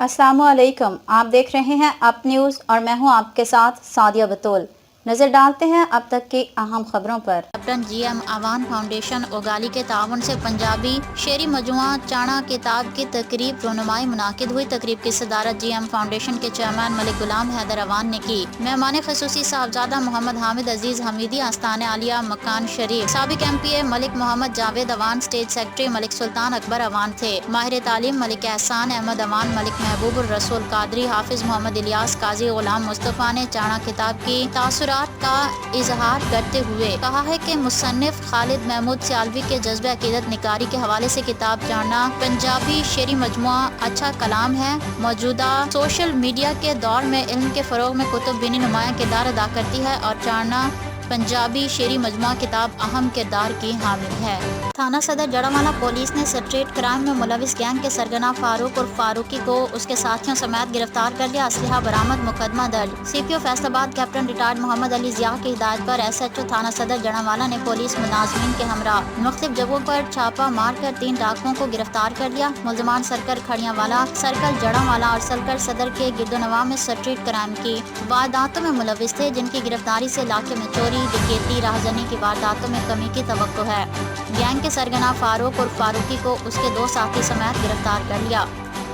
अस्सलामुअलैकुम, आप देख रहे हैं अप न्यूज़ और मैं हूं आपके साथ सादिया बतौल। नज़र डालते हैं अब तक की अहम खबरों पर। कैप्टन GM आवान फाउंडेशन ओगाली के ताउन से पंजाबी शेरी मजमुआ चाणा किताब की तकरीब रोनुमाई मुनाकिद हुई। तकरीब की सदारत GM फाउंडेशन के चेयरमैन मलिक गुलाम हैदर अवान ने की। मेहमान खसूसी साहबजादा मोहम्मद हामिद अजीज हमीदी आस्तान आलिया मकान शरीफ, साबिक MPA Malik Mohammad Javed Awan, state secretary Malik Sultan Akbar Awan थे। माहिर तालीम मलिक एहसान अहमद अवान, मलिक महबूब रसूल कादरी, हाफिज मोहम्मद इलियास, काजी गुलाम मुस्तफ़ा ने चाणा किताब की तासुरात का इजहार करते हुए कहा है कि मुसन्निफ खालिद महमूद सियालवी के जज्बे अकीदत निकारी के हवाले से किताब चाणा पंजाबी शेरी मजमुआ अच्छा कलाम है। मौजूदा सोशल मीडिया के दौर में इल्म के फरोग में कुतुब बिनी नुमायां किरदार अदा करती है और चाणा पंजाबी शेरी मजमुआ किताब अहम किरदार की हामिल है। थाना सदर जड़ावाला पुलिस ने स्ट्रीट क्राइम में मुलविस गैंग के सरगना फारूक और फारूकी को उसके साथियों समेत गिरफ्तार कर लिया। असलहा बरामद, मुकदमा दर्ज। CPO Faisalabad captain retired Mohammad Ali Zia की हिदायत पर SHO थाना सदर जड़ावाला ने पुलिस मुलाजमीन के हमरा मुख्तलिफ जगहों पर छापा मार कर 3 डाकुओं को गिरफ्तार कर लिया। मुलजमान सर्कल खड़ियावाला, सर्कल जड़ावाला और सर्कल सदर के गिरदोनवा में स्ट्रीट क्राइम की वारदातों में मुलविस थे, जिनकी गिरफ्तारी से इलाके में चोरी, डकैती, राहजनी की वारदातों में कमी की तवक्को है। गैंग के सरगना फारूक और फारूकी को उसके 2 साथी समेत गिरफ्तार कर लिया।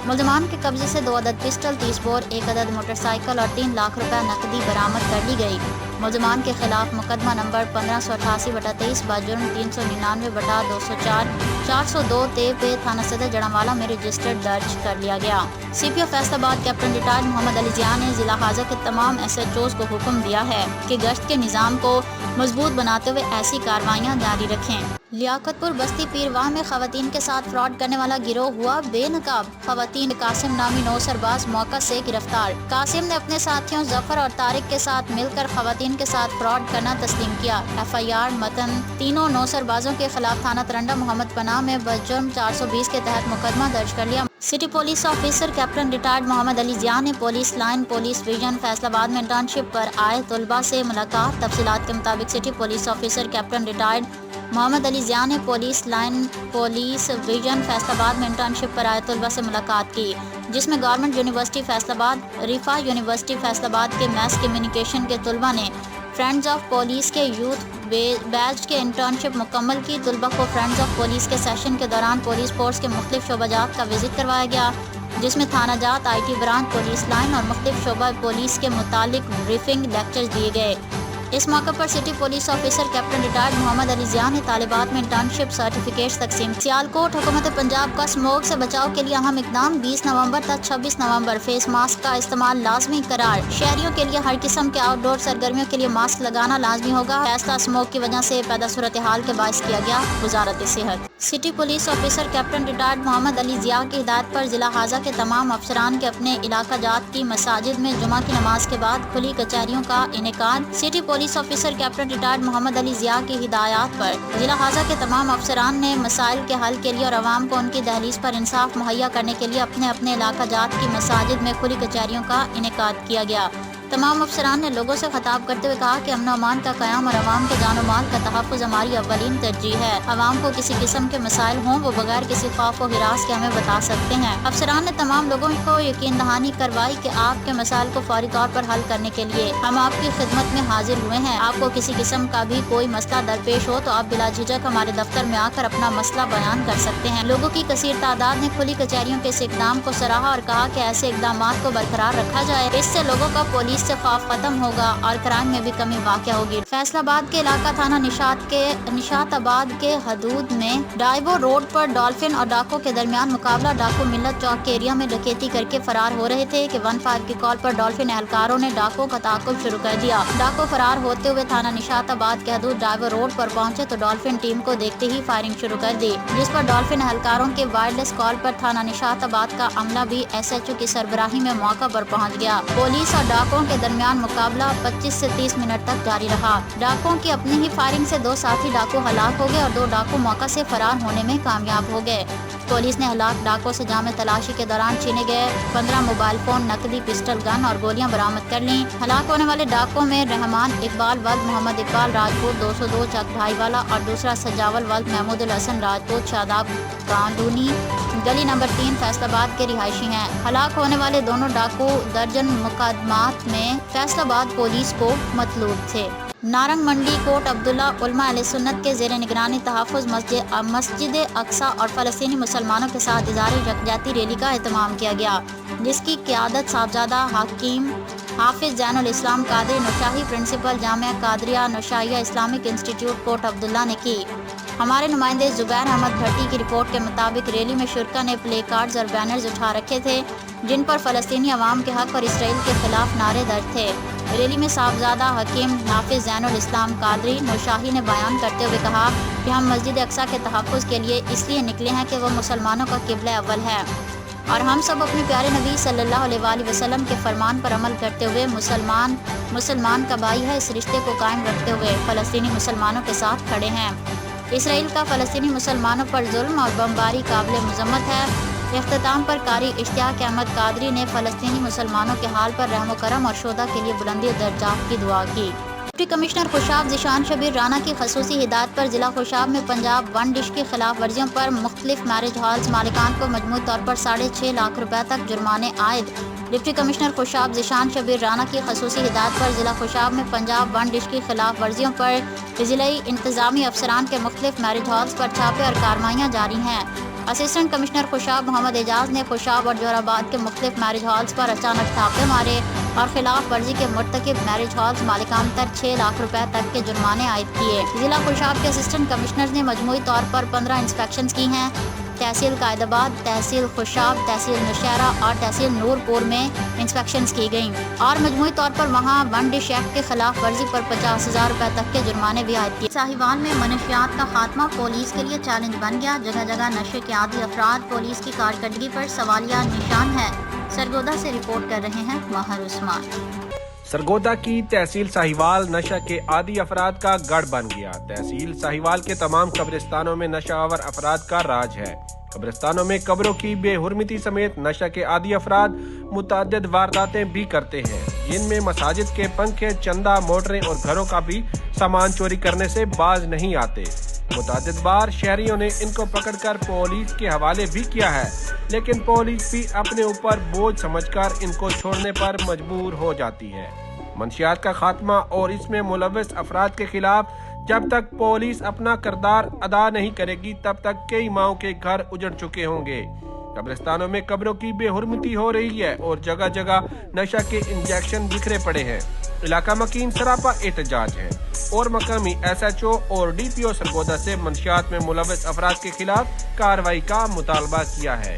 मुलजमान के कब्जे से 2 अदद पिस्टल, 30 बोर, 1 अदद मोटरसाइकिल और 3 लाख रुपए नकदी बरामद कर ली गई। मुलजमान के खिलाफ मुकदमा नंबर 1588/23 बाजुर्म 399/204 402 पे थाना सदर जड़ावाला में रजिस्टर्ड दर्ज कर लिया गया। CPO Faisalabad captain retired Mohammad Ali Zia ने जिला हाजा के तमाम SHOs को हुक्म दिया है कि गश्त के निज़ाम को मजबूत बनाते हुए ऐसी कार्रवाइयाँ जारी रखें। लियाकतपुर बस्ती पीरवाह में खवातीन के साथ फ्रॉड करने वाला गिरोह हुआ बेनकाब। खवातीन कासिम नामी 9 सरबाज मौका से गिरफ्तार। कासिम ने अपने साथियों जफर और तारिक के साथ मिलकर खवातीन के साथ फ्रॉड करना तस्लीम किया। FIR मतन तीनों 9 सरबाजों के खिलाफ थाना तरंडा मोहम्मद पनाह में बजुर्म 420 के तहत मुकदमा दर्ज कर लिया। City police officer captain retired Mohammad Ali Zia ने police line police vision Faisalabad में इंटर्नशिप पर आए तलबा से मुलाकात। तफसीलात के मुताबिक city police officer captain retired Mohammad Ali Zia ने police line police vision Faisalabad में इंटर्नशिप पर आए तलबा से मुलाकात की, जिसमें government university Faisalabad, Riphah university Faisalabad के मैस कम्युनिकेशन के तलबा ने फ्रेंड्स ऑफ पुलिस के यूथ बैच के इंटर्नशिप मुकम्मल की। तलबा को फ्रेंड्स ऑफ पुलिस के सेशन के दौरान पुलिस फोर्स के मुख्तलिफ शोबाजात का विजिट करवाया गया, जिसमें थाना जात, IT ब्रांच, पुलिस लाइन और मुख्तलिफ शोबा पुलिस के मुतालिक ब्रीफिंग लेक्चर्स दिए गए। इस मौके पर city police officer captain retired Mohammad Ali Zia ने तालिबात में इंटर्नशिप सर्टिफिकेट्स तकसीम। सियालकोट हुकूमत पंजाब का स्मोक से बचाव के लिए अहम इकदाम। 20 नवंबर तक 26 नवंबर फेस मास्क का इस्तेमाल लाजमी करार। शहरियों के लिए हर किस्म के आउटडोर सरगर्मियों के लिए मास्क लगाना लाजमी होगा। फैसला स्मोक की वजह से पैदा सूरत हाल के बायस किया गया। वजारत सेहत। City police officer captain retired Mohammad Ali Zia की हिदायत पर जिला हाजा के तमाम अफसरान के अपने इलाका जात की मसाजिद में जुमा की नमाज के बाद खुली कचहरियों का इनेकाद। City police officer captain retired Mohammad Ali Zia की हिदायत पर जिला हाजा के तमाम अफसरान ने मसाइल के हल के लिए और आवाम को उनकी दहलीज पर इंसाफ मुहैया करने के लिए अपने अपने इलाका जात की मसाजिद में खुली कचहरियों का इनेकाद किया गया। तमाम अफसरान ने लोगों से खिताब करते हुए कहा कि अमन अमान का क़याम और अवाम के जान माल का तहफ़्फ़ुज़ हमारी अव्वलीन तरजीह है। अवाम को किसी किस्म के मसाइल हों वो बगैर किसी खौफ व हिरास के हमें बता सकते हैं। अफसरान ने तमाम लोगों को यकीन दहानी करवाई कि आपके मसाइल को फौरी तौर पर हल करने के लिए हम आपकी खिदमत में हाजिर हुए हैं। आपको किसी किस्म का भी कोई मसला दरपेश हो तो आप बिला झिझक हमारे दफ्तर में आकर अपना मसला बयान कर सकते हैं। लोगों की कसीर तादाद ने खुली कचहरियों के इस इक़दाम को सराहा और कहा कि ऐसे इक़दाम को बरकरार रखा जाए। इससे लोगों का पुलिस से खौफ खत्म होगा और क्राइम में भी कमी वाक़या होगी। फैसलाबाद के इलाका थाना निशाताबाद के हदूद में डाइवो रोड पर डॉल्फिन और डाकू के दरमियान मुकाबला। डाकू मिल्लत चौक के एरिया में डकैती करके फरार हो रहे थे कि 15 की कॉल पर डॉल्फिन एहलकारों ने डाकू का ताक़ुब शुरू कर दिया। डाकू फरार होते हुए थाना निशाताबाद के हदूद डाइवो रोड पर पहुंचे तो डॉल्फिन टीम को देखते ही फायरिंग शुरू कर दी, जिस पर डॉल्फिन एहलकारों के वायरलेस कॉल पर थाना निशाताबाद का अमला भी SHO की सरबराही में मौका पर पहुँच गया। पुलिस और डाकुओं के दरमियान मुकाबला 25 से 30 मिनट तक जारी रहा। डाकुओं की अपनी ही फायरिंग से 2 साथी डाकू हलाक हो गए और 2 डाकू मौका से फरार होने में कामयाब हो गए। पुलिस ने हलाक डाकुओं से जामे तलाशी के दौरान छीने गए 15 मोबाइल फोन, नकदी, पिस्टल, गन और गोलियां बरामद कर लीं। हलाक होने वाले डाकुओं में रहमान इकबाल वल्द मोहम्मद इकबाल राजपूत 202 चक भाईवाला और दूसरा सजावल वल्द महमूद हसन राजपूत शादाब कांदूनी गली नंबर 3 फैसलाबाद के रिहायशी हैं। हलाक होने वाले दोनों डाकू दर्जन मुकदमात में फैसलाबाद पुलिस को मतलूब थे। नारंग मंडी कोट अब्दुल्ला उलमा अहले सुन्नत के ज़ेर निगरानी तहफ़्फ़ुज़ मस्जिद अक्सा और फ़लस्तीनी मुसलमानों के साथ इज़हार यकजहती रैली का एहतमाम किया गया, जिसकी क़यादत साहबजादा हकीम हाफिज़ Zainul Islam Qadri Naushahi principal Jamia Qadria Naushahia Islamic institute Kot Abdullah ने की। हमारे नुमाइंदे ज़ुबैर अहमद भट्टी की रिपोर्ट के मुताबिक रैली में शुरका ने प्ले कार्ड्स और बैनर्स उठा रखे थे, जिन पर फ़लस्तीनी अवाम के हक़ और इसराइल के ख़िलाफ़ नारे दर्ज थे। रैली में साहबजादा हकीम हाफिज़ ज़ैनुल इस्लाम कादरी नौशाही ने बयान करते हुए कहा कि हम मस्जिद अक्सा के तहफ़्फ़ुज़ के लिए इसलिए निकले हैं कि वह मुसलमानों का क़िबला अव्वल है और हम सब अपने प्यारे नबी सल्लल्लाहु अलैहि वसल्लम के फरमान पर अमल करते हुए मुसलमान का भाई है, इस रिश्ते को कायम रखते हुए फ़लस्तीनी मुसलमानों के साथ खड़े हैं। इसराइल का फ़लस्तीनी मुसलमानों पर जुल्म और बमबारी काबिल मज़म्मत है। इख्तिताम पर कारी इश्तियाक अहमद कादरी ने फ़लस्तीनी मुसलमानों के हाल पर रहम करम और शोदा के लिए बुलंदी दर्जात की दुआ की। डिप्टी कमिश्नर खुशाब ज़ीशान शबीर राना की खसूसी हिदायत पर ज़िला खुशाब में पंजाब वन डिश की खिलाफ वर्जियों पर मुख्तलिफ मैरिज हॉल्स मालिकान को मजमूई तौर पर 6.5 लाख रुपए तक जुर्माने आयद। डिप्टी कमिश्नर खुशाब ज़ीशान शबीर राना की खसूसी हिदायत पर ज़िला खुशाब में पंजाब वन डिश की खिलाफ वर्जियों पर ज़िलाई इंतज़ामी अफसरान के मुख्तलिफ मैरिज हॉल्स पर छापे और कार्रवाइयाँ जारी हैं। असिस्टेंट कमिश्नर खुशाब मोहम्मद एजाज ने खुशाब और जोराबाद के मुख्तलिफ मैरिज हॉल्स पर अचानक छापे मारे और खिलाफ वर्जी के मुर्तकिब मैरिज हॉल्स मालिकान पर 6 लाख रुपए तक के जुर्माने आयद किए। जिला खुशाब के असिस्टेंट कमिश्नर ने मजमूई तौर पर 15 इंस्पेक्शन की हैं। तहसील कायदाबाद, तहसील खुशाब, तहसील नौशहरा और तहसील नूरपुर में इंस्पेक्शंस की गईं और मजमूई तौर पर वहां वन डिश एक्ट के खिलाफ वर्जी पर 50,000 रुपए तक के जुर्माने भी आयद किए। साहिवाल में मनशियात का खात्मा पुलिस के लिए चैलेंज बन गया। जगह जगह नशे के आदी अफराद पुलिस की कारकर्दगी पर सवालिया निशान है। सरगोदा से रिपोर्ट कर रहे हैं महर उस्मान। सरगोदा की तहसील साहिवाल नशा के आदी अफराद का गढ़ बन गया। तहसील साहिवाल के तमाम कब्रिस्तानों में नशावर अफराद का राज है। कब्रिस्तानों में कब्रों की बेहुरमती समेत नशा के आदी अफराद मुतअद्दिद वारदातें भी करते हैं, जिनमें मसाजिद के पंखे, चंदा, मोटरें और घरों का भी सामान चोरी करने से बाज नहीं आते। मुतअद्दिद बार शहरियों ने इनको पकड़कर पुलिस के हवाले भी किया है, लेकिन पुलिस भी अपने ऊपर बोझ समझकर इनको छोड़ने पर मजबूर हो जाती है। मंशियात का खात्मा और इसमें मुलव्वस अफराद के खिलाफ जब तक पुलिस अपना किरदार अदा नहीं करेगी, तब तक कई माओं के घर उजड़ चुके होंगे। कब्रिस्तानों में कब्रों की बेहुरमती हो रही है और जगह जगह नशा के इंजेक्शन बिखरे पड़े हैं। इलाका मकीन सरापा एहतजाज है और मकामी SHO और DPO सरगोदा से मंशियात में मुलव्वस अफराद के खिलाफ कार्रवाई का मुतालबा किया है।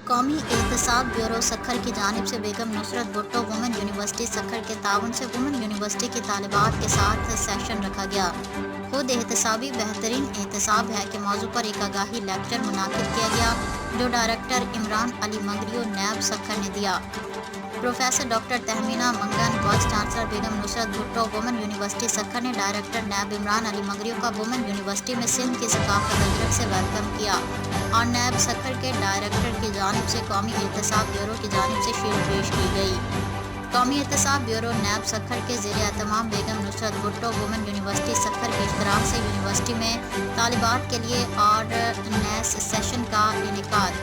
कौमी एहतसाब ब्यूरो सखर की जानिब से बेगम नुसरत भुट्टो वुमेन यूनिवर्सिटी सखर के ताउन से वुमेन यूनिवर्सिटी की तालिबात के साथ सेशन रखा गया। खुद एहतसाबी बेहतरीन एहतसाब है कि मौजू पर एक आगाही लेक्चर मुनाकिद किया गया, जो डायरेक्टर इमरान अली मंगरियो नैब सखर ने दिया। प्रोफेसर डॉक्टर तहमीना मंगन, वाइस चांसलर बेगम नुसरत भुट्टो वुमेन यूनिवर्सिटी सखर ने डायरेक्टर नैब इमरान अली मंगरियो का वुमेन यूनिवर्सिटी में सिंध की सकाफत अजरक से वेलकम किया और नैब सखर के डायरेक्टर की जानिब से कौमी एहतसाब ब्यूरो की जानिब से शील्ड पेश की गई। कौमी एहतसाब ब्यूरो नैब सखर के ज़ेरे एहतमाम बेगम नुसरत भुट्टो वुमेन यूनिवर्सिटी सखर के इश्तराक से यूनिवर्सिटी में तालिबात के लिए और नेस सेशन का इनेकाद।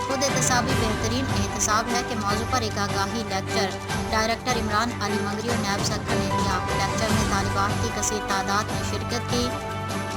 खुद एहतसाबी बेहतरीन एहतसाब है कि मौजू पर एक आगाही लेक्चर डायरेक्टर इमरान अली मंगरियो नैब सखर ने दिया। लेक्चर में तालिबात की कसीर तादाद ने शिरकत की।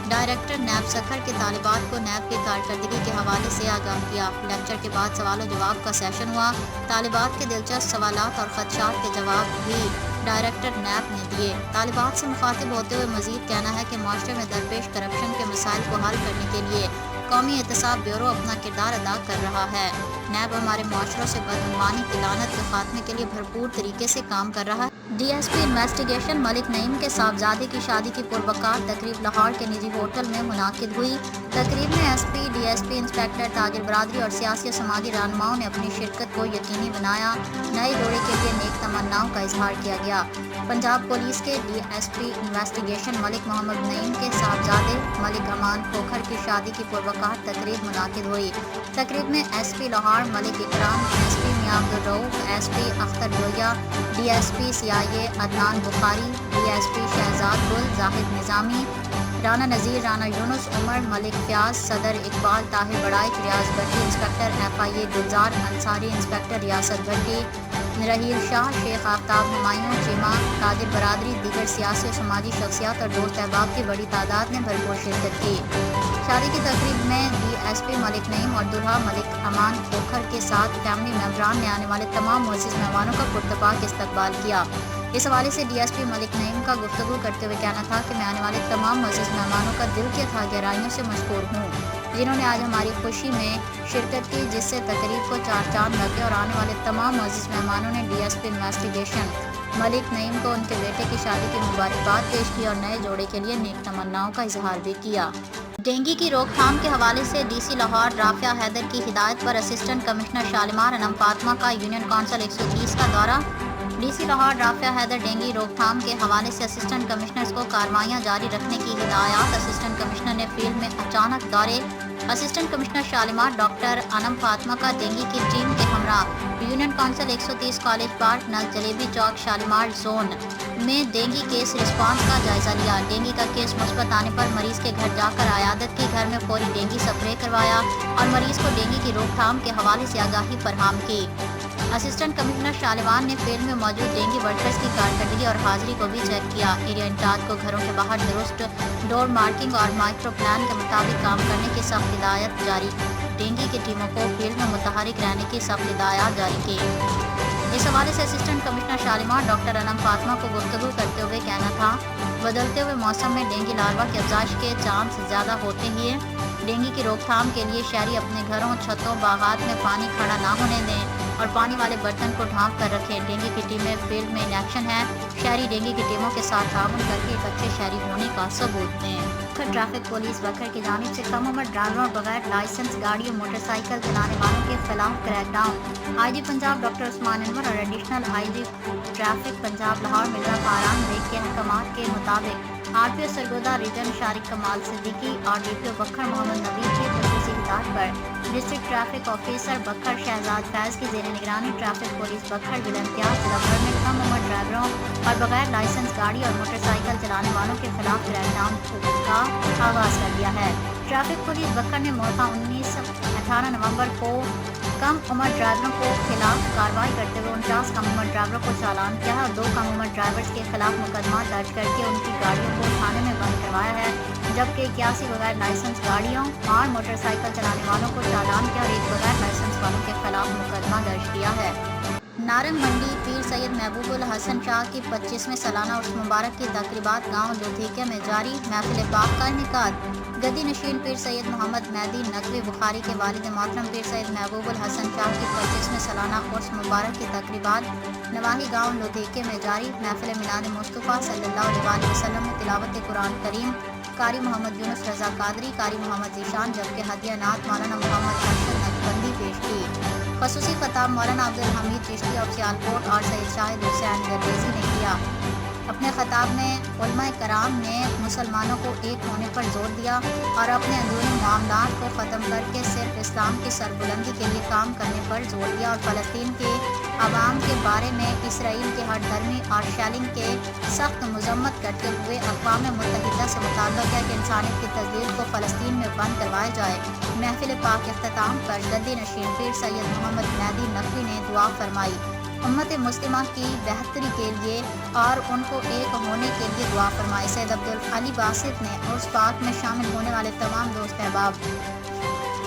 डायरेक्टर नैब सखर के तालिबात को नैब की कारकर्दगी के हवाले से आगाह किया। लेक्चर के बाद सवाल और जवाब का सेशन हुआ। तालिबात के दिलचस्प सवालात और खदशात के जवाब भी डायरेक्टर नैब ने दिए। तालिबात से मुखातिब होते हुए मजीद कहना है कि माशरे में दरपेश करप्शन के मसाइल को हल करने के लिए कौमी एहतसाब ब्यूरो अपना किरदार अदा कर रहा है। नैब हमारे माशरों से बदगुमानी की लानत के खात्मे के लिए भरपूर तरीके से काम कर रहा है। DSP इन्वेस्टिगेशन मलिक नईम के साहबजादे की शादी की पुरवकार तकरीब लाहौर के निजी होटल में मुनाकिद हुई। तकरीब में SP, DSP, इंस्पेक्टर, ताजिर बरादरी और सियासी समाजी रहनुमाओं ने अपनी शिरकत को यकीनी बनाया। नए जोड़े के लिए नेक तमन्नाओं का इजहार किया गया। पंजाब पुलिस के DSP इन्वेस्टिगेशन मलिक मोहम्मद नईम के साहबजादे मलिक अमान खोखर की शादी की पुरवकार तकरीब मुनाकिद हुई। तकरीब में SP लाहौर मलिक इकराम, SP मियां Abdul Rauf, SP Akhtar Zoya, DSP CIA Adnan Bukhari, DSP Shahzad गुल, जाहिद निज़ामी, رانا نذیر، رانا یونس، عمر ملک فیاض، صدر اقبال، طاہر بڑائچ، ریاض بھٹی، انسپکٹر FIA گلزار انصاری، انسپکٹر ریاست بھٹی، رحیل شاہ، شیخ آفتاب ہمایوں، چیمہ، تاجر برادری، دیگر سیاسی و سماجی شخصیات اور دوست احباب کی بڑی تعداد نے بھرپور شرکت کی۔ شادی کی تقریب میں DSP ملک نعیم اور دلہا ملک امان کھوکھر کے ساتھ فیملی ممبران نے آنے والے تمام معزز مہمانوں کا پرتپاک استقبال کیا۔ اس حوالے سے DSP ملک نعیم کا گفتگو کرتے ہوئے کہنا تھا کہ میں آنے والے تمام معزز مہمانوں کا دل کی اتھاہ گہرائیوں سے مشکور ہوں، جنہوں نے آج ہماری خوشی میں شرکت کی، جس سے تقریب کو چار چاند لگ گئے اور آنے والے تمام معزز مہمانوں نے DSP انویسٹیگیشن ملک نعیم کو ان کے بیٹے کی شادی کی مبارکباد پیش کی اور نئے جوڑے کے لیے نیک تمناؤں کا اظہار بھی کیا۔ ڈینگی کی روک تھام کے حوالے سے DC لاہور رافعہ حیدر کی ہدایت پر اسسٹنٹ کمشنر شالیمار انم فاطمہ کا یونین کونسل 130 کا دورہ۔ DC لاہور رافعہ حیدر ڈینگی روک تھام کے حوالے سے اسسٹنٹ کمشنرز کو کارروائیاں جاری رکھنے کی ہدایات۔ اسسٹنٹ کمشنر نے فیلڈ میں اچانک دورے۔ اسسٹنٹ کمشنر شالیمار ڈاکٹر انم فاطمہ کا ڈینگی کی ٹیم کے ہمراہ یونین کونسل 130 کالج پارک نل جلیبی چوک شالیمار زون میں ڈینگی کیس رسپانس کا جائزہ لیا۔ ڈینگی کا کیس مثبت آنے پر مریض کے گھر جا کر عیادت کی، گھر میں فوری ڈینگی سپرے کروایا اور مریض کو ڈینگی کی روک تھام کے حوالے سے آگاہی فراہم کی۔ اسسٹنٹ کمشنر شالیمار نے فیلڈ میں موجود ڈینگی ورکرز کی کارکردگی اور حاضری کو بھی چیک کیا۔ ایریا انچارج کو گھروں کے باہر درست ڈور مارکنگ اور مائکرو پلان کے مطابق کام کرنے کی سخت ہدایت جاری۔ ڈینگی کی ٹیموں کو فیلڈ میں متحرک رہنے کی سخت ہدایات جاری کی۔ اس حوالے سے اسسٹنٹ کمشنر شالیمار ڈاکٹر انم فاطمہ کو گفتگو کرتے ہوئے کہنا تھا، بدلتے ہوئے موسم میں ڈینگی لاروا کی افزائش کے چانس زیادہ ہوتے ہی ہیں۔ ڈینگی کی روک تھام کے لیے شہری اپنے گھروں، چھتوں، باغات میں پانی کھڑا نہ ہونے دیں اور پانی والے برتن کو ڈھانپ کر رکھیں۔ ڈینگی کی ٹیمیں فیلڈ میں ان ایکشن ہیں۔ شہری ڈینگی کی ٹیموں کے ساتھ تعاون کر کے ایک اچھے شہری ہونے کا ثبوت دیں۔ ٹریفک پولیس بکھر کی جانب سے کم عمر ڈرائیوروں اور بغیر لائسنس گاڑیوں موٹر سائیکل چلانے والوں کے خلاف crack down. IG Punjab doctor Usman Anwar اور additional IG traffic Punjab Lahore Mirza Faran Baig کے احکامات کے مطابق RPO سرگودا ریجن شارق کمال صدیقی اور DPO بکھر محمد نوید کی خصوصی ہدایت پر ڈسٹرکٹ ٹریفک آفیسر بکھر شہزاد فیض کی زیر نگرانی ٹریفک پولیس بکھر ضلع امتیاز ضلع بھر میں کم عمر ڈرائیوروں اور بغیر لائسنس گاڑی اور موٹر سائیکل چلانے والوں کے خلاف کریک ڈاؤن کا آغاز کر دیا ہے۔ ٹریفک پولیس بکھر نے مورخہ 18 نومبر کو کم عمر ڈرائیوروں کو خلاف کارروائی کرتے ہوئے 49 کم عمر ڈرائیوروں کو چالان کیا ہے اور 2 کم عمر ڈرائیورز کے خلاف مقدمہ درج کر کے ان کی گاڑیوں کو تھانے میں بند کروایا ہے، جبکہ 81 بغیر لائسنس گاڑیوں اور موٹر سائیکل چلانے والوں کو چالان کیا اور 1 بغیر لائسنس والوں کے خلاف مقدمہ درج کیا ہے۔ نارنگ منڈی پیر سید محبوب الحسن شاہ کی 25ویں سالانہ عرس مبارک کی تقریبات گاؤں لدھیکے میں جاری۔ محفل پاک کا انعقاد۔ گدی نشین پیر سید محمد مہدی نقوی بخاری کے والد محترم پیر سید محبوب الحسن شاہ کی 25ویں سالانہ عرس مبارک کی تقریبات نواحی گاؤں لدھیکے میں جاری۔ محفل میلاد مصطفیٰ صلی اللہ علیہ وسلم میں تلاوت قرآن کریم قاری محمد یونس رضا قادری، قاری محمد ذیشان، جبکہ ہدیہ نعت مولانا محمد ارشد نقشبندی پیش کی۔ خصوصی خطاب مولانا عبدالحمید چشتی آف سیالکوٹ اور سید شاہد حسین گردیزی نے کیا۔ اپنے خطاب میں علماء کرام نے مسلمانوں کو ایک ہونے پر زور دیا اور اپنے اندرونی معاملات کو ختم کر کے صرف اسلام کی سربلندی کے لیے کام کرنے پر زور دیا اور فلسطین کے عوام کے بارے میں اسرائیل کے ہٹ دھرمی اور شیلنگ کے سخت مذمت کرتے ہوئے اقوام متحدہ سے مطالبہ کیا کہ انسانیت کی تجدید کو فلسطین میں بند کروایا جائے۔ محفل پاک اختتام پر گدی نشین پیر سید محمد مہدی نقوی نے دعا فرمائی۔ امت مسلمہ کی بہتری کے لیے اور ان کو ایک ہونے کے لیے دعا فرمائی۔ سید عبدالعلی باسط نے عرس پاک میں شامل ہونے والے تمام دوست احباب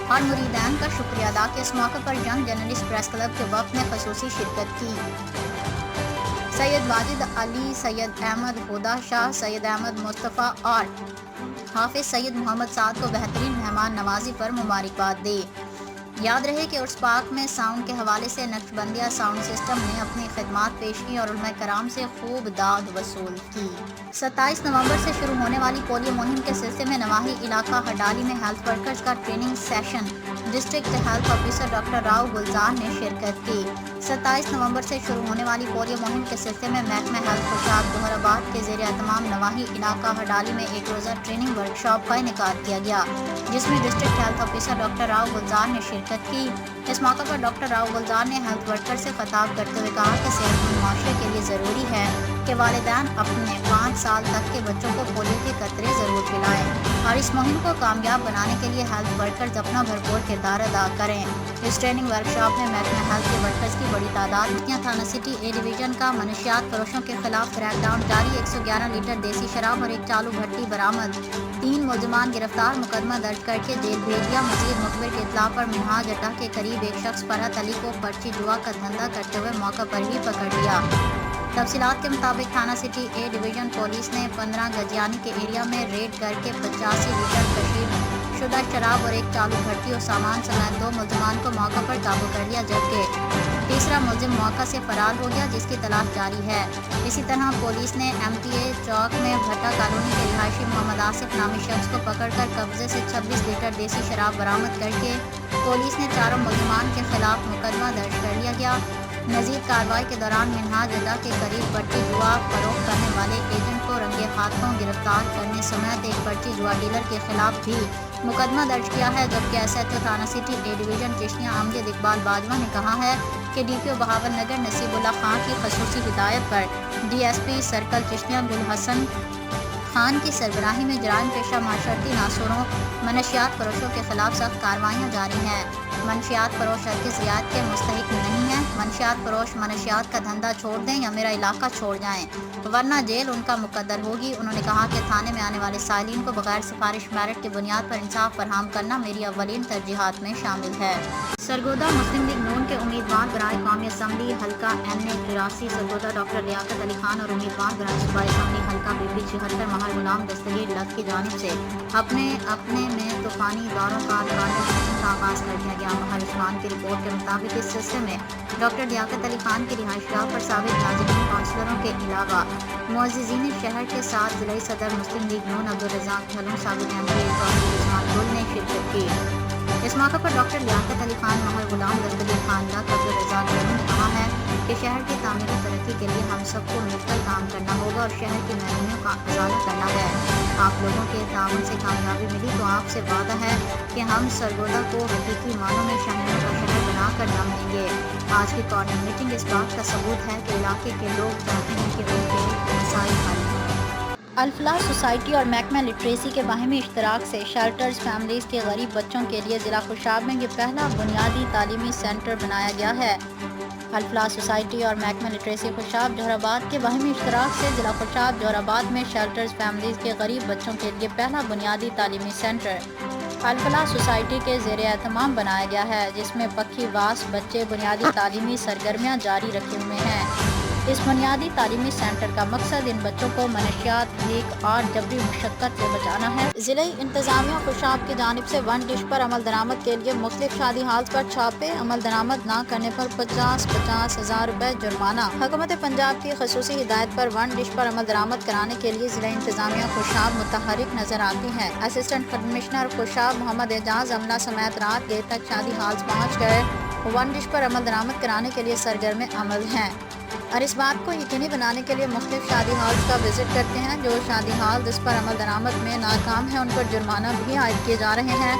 اور مریدین کا شکریہ ادا کیا۔ اس موقع پر ینگ جرنلسٹ پریس کلب کے وفد نے خصوصی شرکت کی۔ سید واجد علی، سید احمد ہدا شاہ، سید احمد مصطفیٰ اور حافظ سید محمد سعد کو بہترین مہمان نوازی پر مبارکباد دی۔ یاد رہے کہ عرس پاک میں ساؤنڈ کے حوالے سے نقشبندیہ ساؤنڈ سسٹم نے اپنی خدمات پیش کی اور علماء کرام سے خوب داد وصول کی۔ 27 نومبر سے شروع ہونے والی پولیو مہم کے سلسلے میں نواحی علاقہ ہڈالی میں ہیلتھ ورکرز کا training session district health officer doctor Rao Gulzar نے شرکت کی۔ 27 نومبر سے شروع ہونے والی پولیو مہم کے سلسلے میں محکمہ ہیلتھ خوشاب ظہر آباد کے زیر اہتمام نواحی علاقہ ہڈالی میں ایک روزہ ٹریننگ ورکشاپ کا انعقاد کیا گیا، جس میں district health officer doctor Rao Gulzar نے شرکت کی۔ اس موقع پر ڈاکٹر راؤ گلزار نے ہیلتھ ورکر سے خطاب کرتے ہوئے کہا کہ صحت مند معاشرے کے لیے ضروری ہے کہ والدین اپنے 5 سال تک کے بچوں کو پولیو کے قطرے ضرور پلائیں اور اس مہم کو کامیاب بنانے کے لیے ہیلتھ ورکرز اپنا بھرپور کردار ادا کریں۔ اس ٹریننگ ورکشاپ میں محکمہ ہیلتھ کے ورکرز کی بڑی تعداد میں تھانہ سٹی اے ڈویژن کا منشیات فروشوں کے خلاف کریک ڈاؤن جاری، 111 لیٹر دیسی شراب اور ایک چالو بھٹی برآمد، 3 ملزمان گرفتار، مقدمہ درج کر کے جیل بھیج دیا۔ مزید مخبر کی اطلاع پر منہاج اڈہ کے قریب ایک شخص فرحت علی کو پرچی جوا کا دھندا کرتے ہوئے موقع پر ہی پکڑ لیا۔ تفصیلات کے مطابق تھانہ سٹی اے ڈویژن پولیس نے 15 گجیانی کے ایریا میں ریڈ کر کے 85 لیٹر کشید شدہ شراب اور ایک چالو بھٹی اور سامان سمیت 2 ملزمان کو موقع پر قابو کر لیا، جبکہ تیسرا ملزم موقع سے فرار ہو گیا جس کی تلاش جاری ہے۔ اسی طرح پولیس نے MTA چوک میں بھٹا کالونی کے رہائشی محمد آصف نامی شخص کو پکڑ کر قبضے سے 26 لیٹر دیسی شراب برآمد کر کے پولیس نے 4 ملزمان کے خلاف مقدمہ درج کر لیا گیا۔ مزید کارروائی کے دوران منہاج اڈہ کے قریب پرچی جوا فروخت کرنے والے ایجنٹ کو رنگے ہاتھوں گرفتار کرنے سمیت ایک پرچی جوا ڈیلر کے خلاف بھی مقدمہ درج کیا ہے، جبکہ SHO تھانہ سٹی اے ڈویژن چشتیاں امجد اقبال باجوہ نے کہا ہے کہ DPO بہاول نگر نصیب اللہ خان کی خصوصی ہدایت پر DSP سرکل چشتیاں گل حسن خان کی سربراہی میں جرائم پیشہ معاشرتی ناصروں منشیات فروشوں کے خلاف سخت کارروائیاں جاری ہیں۔ منشیات فروش ہرگز رعایت کے مستحق نہیں ہیں۔ منشیات فروش منشیات کا دھندا چھوڑ دیں یا میرا علاقہ چھوڑ جائیں ورنہ جیل ان کا مقدر ہوگی۔ انہوں نے کہا کہ تھانے میں آنے والے سائلین کو بغیر سفارش میرٹ کی بنیاد پر انصاف فراہم کرنا میری اولین ترجیحات میں شامل ہے۔ سرگودہ مسلم لیگ نون کے امیدوار برائے قومی اسمبلی حلقہ NA 83 سرگودہ ڈاکٹر لیاقت علی خان اور امیدوار برائے صوبائی اسمبلی حلقہ BP 76 ماہر غلام دستگیر لت کی جانب سے اپنے میں طوفانی دوروں کا کا آغاز کر دیا گیا۔ ماہر عثمان کی رپورٹ کے مطابق اس سلسلے میں ڈاکٹر لیاقت علی خان کی رہائش گاہ پر سابق ناظرین کونسلروں کے علاوہ معززین شہر کے ساتھ ضلعی صدر مسلم لیگ نون عبدالرزاق جھلوں، سابق MPA چودھری رضوان گل نے شرکت کی۔ اس موقع پر ڈاکٹر لیاقت علی خان، ماہر غلام دستگیر خان لت، عبدالرزاق جھلوں نے کہا ہے کہ شہر کی تعمیری ترقی کے لیے ہم سب کو مل کر کام کرنا ہوگا اور شہر کی محرومیوں کا ازالہ کرنا ہے۔ آپ لوگوں کے تعاون سے کامیابی ملی تو آپ سے وعدہ ہے کہ ہم سرگودہ کو حقیقی معنوں میں شہریوں کا شہر بنا کر دم دیں گے۔ آج کی کارنر میٹنگ اس بات کا ثبوت ہے کہ علاقے کے لوگ چاہتے ہیں کہ ان کے مسائل حل ہوں۔ الفلاح سوسائٹی اور محکمہ لٹریسی کے باہمی اشتراک سے شیلٹرز فیملیز کے غریب بچوں کے لیے ضلع خوشاب میں یہ پہلا بنیادی تعلیمی سینٹر بنایا گیا ہے۔ الفلاح سوسائٹی اور محکمہ لٹریسی خوشاب جوہر آباد کے باہمی اشتراک سے ضلع خوشاب جوہر آباد میں شیلٹرز فیملیز کے غریب بچوں کے لیے پہلا بنیادی تعلیمی سینٹر الفلاح سوسائٹی کے زیر اہتمام بنایا گیا ہے، جس میں پکی واس بچے بنیادی تعلیمی سرگرمیاں جاری رکھے ہوئے ہیں۔ اس بنیادی تعلیمی سینٹر کا مقصد ان بچوں کو منشیات، بھیک اور جبری مشقت سے بچانا ہے۔ ضلعی انتظامیہ خوشاب کی جانب سے ون ڈش پر عمل درآمد کے لیے مختلف شادی ہالز پر چھاپے، عمل درآمد نہ کرنے پر 50,000 روپے جرمانہ۔ حکومت پنجاب کی خصوصی ہدایت پر ون ڈش پر عمل درآمد کرانے کے لیے ضلع انتظامیہ خوشاب متحرک نظر آتی ہے۔ اسسٹنٹ کمشنر خوشاب محمد اعجاز عملہ سمیت رات دیر تک شادی ہالز پہنچ گئے ون ڈش پر عمل درآمد کرانے کے لیے سرگرم عمل ہیں اور اس بات کو یقینی بنانے کے لیے مختلف شادی ہالز کا وزٹ کرتے ہیں۔ جو شادی ہال اس پر عمل درآمد میں ناکام ہیں ان پر جرمانہ بھی عائد کیے جا رہے ہیں۔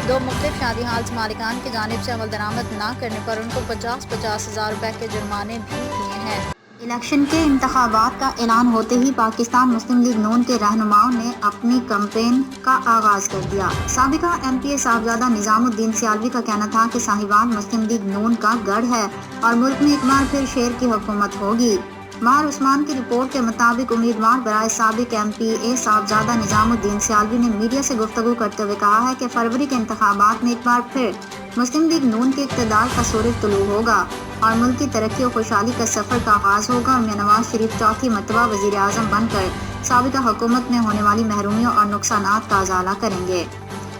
2 مختلف شادی ہالز مالکان کی جانب سے عمل درآمد نہ کرنے پر ان کو 50,000 روپے کے جرمانے بھی کیے ہیں۔ الیکشن کے انتخابات کا اعلان ہوتے ہی پاکستان مسلم لیگ نون کے رہنماؤں نے اپنی کمپین کا آغاز کر دیا۔ سابقہ MPA صاحبزادہ نظام الدین سیالوی کا کہنا تھا کہ ساہیوال مسلم لیگ نون کا گڑھ ہے اور ملک میں ایک بار پھر شیر کی حکومت ہوگی۔ ماہر عثمان کی رپورٹ کے مطابق امیدوار برائے سابق MPA صاحبزادہ نظام الدین سیالوی نے میڈیا سے گفتگو کرتے ہوئے کہا ہے کہ فروری کے انتخابات میں ایک بار پھر مسلم لیگ نون کے اقتدار کا سورج طلوع ہوگا اور ملک کی ترقی و خوشحالی کا سفر کا آغاز ہوگا اور نواز شریف چوتھی مرتبہ وزیر اعظم بن کر سابقہ حکومت میں ہونے والی محرومیوں اور نقصانات کا ازالہ کریں گے۔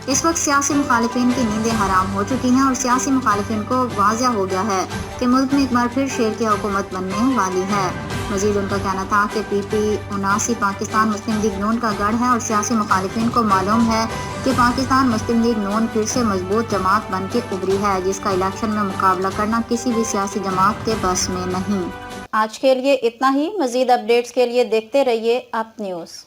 اس وقت سیاسی مخالفین کی نیندیں حرام ہو چکی ہیں اور سیاسی مخالفین کو واضح ہو گیا ہے کہ ملک میں ایک بار پھر شیر کی حکومت بننے والی ہے۔ مزید ان کا کہنا تھا کہ PP 79 پاکستان مسلم لیگ نون کا گڑھ ہے اور سیاسی مخالفین کو معلوم ہے کہ پاکستان مسلم لیگ نون پھر سے مضبوط جماعت بن کے ابھری ہے جس کا الیکشن میں مقابلہ کرنا کسی بھی سیاسی جماعت کے بس میں نہیں۔ آج کے لیے اتنا ہی۔ مزید اپڈیٹس کے لیے دیکھتے رہیے اپ نیوز۔